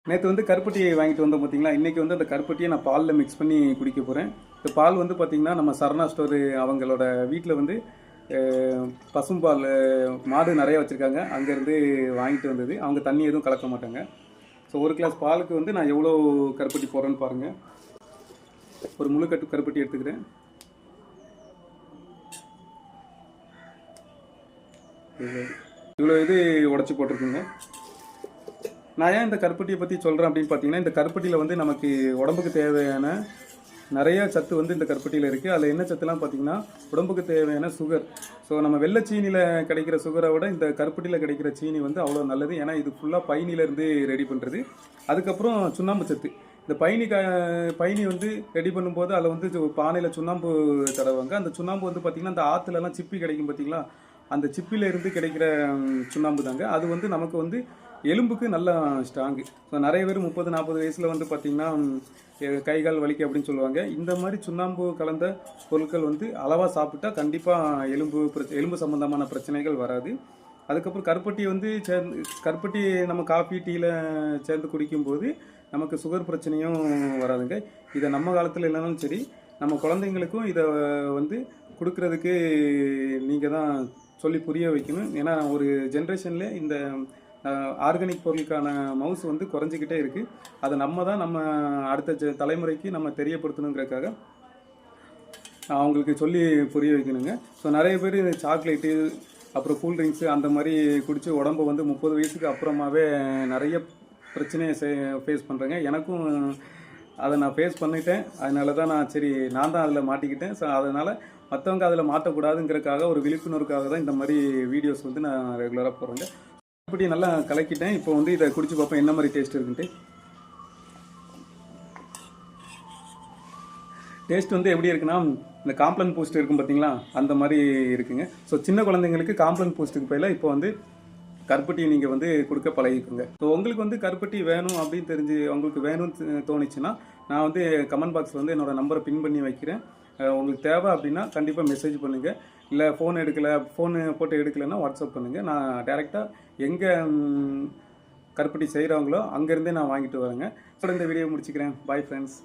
நேற்று வந்து கருப்பட்டியை வாங்கிட்டு வந்தோம் பார்த்தீங்களா. இன்றைக்கி வந்து அந்த கருப்பட்டியை நான் பாலில் மிக்ஸ் பண்ணி குடிக்க போகிறேன். இந்த பால் வந்து பார்த்திங்கன்னா நம்ம சரணா ஸ்டோரு அவங்களோட வீட்டில் வந்து பசும்பால் மாடு நிறைய வச்சுருக்காங்க, அங்கேருந்து வாங்கிட்டு வந்தது. அவங்க தண்ணி எதுவும் கலக்க மாட்டாங்க. ஸோ ஒரு கிளாஸ் பாலுக்கு வந்து நான் எவ்வளோ கருப்பட்டி போடுறேன்னு பாருங்கள். ஒரு முழு கட்டு கருப்பட்டி எடுத்துக்கிறேன். இவ்வளோ இது உடச்சி போட்டிருக்குங்க. நான் ஏன் இந்த கருப்பட்டியை பற்றி சொல்கிறேன் அப்படின்னு பார்த்தீங்கன்னா, இந்த கருப்பட்டியில் வந்து நமக்கு உடம்புக்கு தேவையான நிறைய சத்து வந்து இந்த கருப்பட்டியில் இருக்குது. அதில் என்ன சத்துலாம் பார்த்தீங்கன்னா, உடம்புக்கு தேவையான சுகர். ஸோ நம்ம வெள்ளை சீனியில் கிடைக்கிற சுகரை விட இந்த கருப்பட்டியில் கிடைக்கிற சீனி வந்து அவ்வளோ நல்லது. ஏன்னா இது ஃபுல்லாக பைனிலேருந்து ரெடி பண்ணுறது. அதுக்கப்புறம் சுண்ணாம்பு சத்து. இந்த பைனி வந்து ரெடி பண்ணும்போது அதில் வந்து பானையில் சுண்ணாம்பு தடவாங்க. அந்த சுண்ணாம்பு வந்து பார்த்திங்கன்னா, அந்த ஆற்றுலலாம் சிப்பி கிடைக்கும் பார்த்தீங்களா, அந்த சிப்பிலேருந்து கிடைக்கிற சுண்ணாம்பு தாங்க. அது வந்து நமக்கு வந்து எலும்புக்கு நல்லா ஸ்ட்ராங்கு. ஸோ நிறைய பேர் 30-40 வயசில் வந்து பார்த்திங்கன்னா கை கால் வலிக்கு அப்படின்னு சொல்லுவாங்க. இந்த மாதிரி சுண்ணாம்பு கலந்த பொருட்கள் வந்து அளவாக சாப்பிட்டா கண்டிப்பாக எலும்பு சம்மந்தமான பிரச்சனைகள் வராது. அதுக்கப்புறம் கருப்பட்டி வந்து கருப்பட்டி நம்ம காஃபி டீயில் சேர்ந்து குடிக்கும்போது நமக்கு சுகர் பிரச்சனையும் வராதுங்க. இதை நம்ம காலத்தில் இல்லைனாலும் சரி, நம்ம குழந்தைங்களுக்கும் இதை வந்து கொடுக்கறதுக்கு நீங்கள் தான் சொல்லி புரிய வைக்கணும். ஏன்னா ஒரு ஜென்ரேஷனில் இந்த ஆர்கானிக் பொருளுக்கான மவுஸ் வந்து குறைஞ்சிக்கிட்டே இருக்குது. அதை நம்ம அடுத்த தலைமுறைக்கு நம்ம தெரியப்படுத்தணுங்கிறதுக்காக அவங்களுக்கு சொல்லி புரிய வைக்கணுங்க. ஸோ நிறைய பேர் சாக்லேட்டு அப்புறம் கூல்ட்ரிங்க்ஸு அந்த மாதிரி குடித்து உடம்பு வந்து 30 வயசுக்கு அப்புறமாவே நிறைய பிரச்சனையை ஃபேஸ் பண்ணுறேங்க. எனக்கும் அதை நான் ஃபேஸ் பண்ணிட்டேன். அதனால தான் நான் தான் அதில் மாட்டிக்கிட்டேன். ஸோ அதனால் மற்றவங்க அதில் மாட்டக்கூடாதுங்கிறதுக்காக ஒரு விழிப்புணர்வுக்காக தான் இந்த மாதிரி வீடியோஸ் வந்து நான் ரெகுலராக போடுறேங்க. இப்படி நல்லா கலக்கிட்டேன். இப்போ வந்து இதை குடிச்சு பார்ப்போம் என்ன மாதிரி டேஸ்ட் இருக்குன்ட்டு. டேஸ்ட் வந்து எப்படி இருக்குன்னா, இந்த காம்ப்ளன் பூஸ்ட் இருக்கும் பார்த்தீங்களா, அந்த மாதிரி இருக்குங்க. ஸோ சின்ன குழந்தைங்களுக்கு காம்ப்ளன் பூஸ்ட்டுக்கு பதிலாக இப்போ வந்து கருப்பட்டி நீங்கள் வந்து கொடுக்க பழகிக்குங்க. ஸோ உங்களுக்கு வந்து கருப்பட்டி வேணும் அப்படின்னு உங்களுக்கு வேணும்னு தோணுச்சுன்னா, நான் வந்து கமெண்ட் பாக்ஸில் வந்து என்னோடய நம்பரை பின் பண்ணி வைக்கிறேன். உங்களுக்கு தேவை அப்படின்னா கண்டிப்பாக மெசேஜ் பண்ணுங்கள். இல்லை ஃபோனு போட்டு எடுக்கலைன்னா வாட்ஸ்அப் பண்ணுங்கள். நான் டைரெக்டாக எங்கே கருப்பட்டி செய்கிறவங்களோ அங்கேருந்தே நான் வாங்கிட்டு வரேங்க. ஸோ இந்த வீடியோ முடிச்சுக்கிறேன். Bye friends.